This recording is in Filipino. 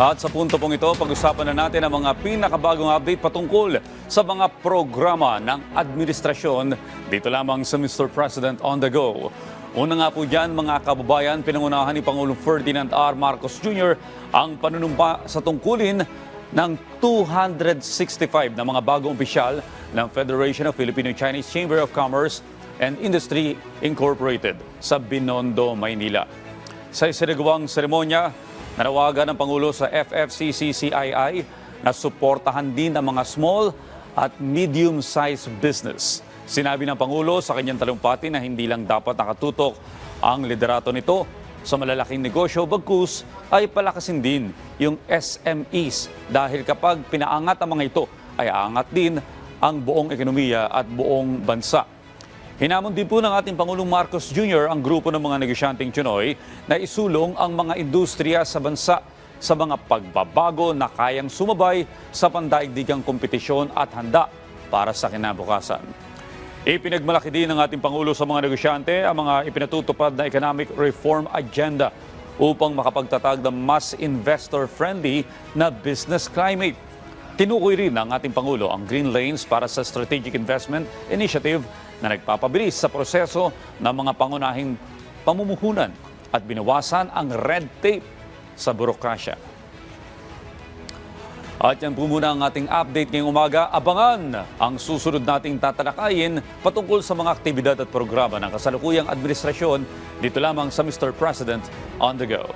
At sa punto pong ito, pag-usapan na natin ang mga pinakabagong update patungkol sa mga programa ng administrasyon dito lamang sa Mr. President on the Go. Una nga po dyan mga kababayan, pinangunahan ni Pangulong Ferdinand R. Marcos Jr. ang panunumpa sa tungkulin ng 265 na mga bagong opisyal ng Federation of Filipino-Chinese Chamber of Commerce and Industry Incorporated sa Binondo, Maynila. Sa isinagawang seremonya, nanawagan ng Pangulo sa FFCCCII na suportahan din ang mga small at medium-sized business. Sinabi ng Pangulo sa kanyang talumpati na hindi lang dapat nakatutok ang liderato nito sa malalaking negosyo, bagkus ay palakasin din yung SMEs dahil kapag pinaangat ang mga ito ay aangat din ang buong ekonomiya at buong bansa. Hinamon din po ng ating Pangulong Marcos Jr. ang grupo ng mga negosyanteng Pinoy na isulong ang mga industriya sa bansa sa mga pagbabago na kayang sumabay sa pandaigdigang kompetisyon at handa para sa kinabukasan. Ipinagmalaki din ng ating Pangulo sa mga negosyante ang mga ipinatutupad na economic reform agenda upang makapagtatag ng mas investor-friendly na business climate. Tinukoy rin ng ating Pangulo ang Green Lanes para sa Strategic Investment Initiative na nagpapabilis sa proseso ng mga pangunahing pamumuhunan at binawasan ang red tape sa burokrasya. At yan po muna ang ating update ngayong umaga. Abangan ang susunod nating tatalakayin patungkol sa mga aktibidad at programa ng kasalukuyang administrasyon dito lamang sa Mr. President on the Go.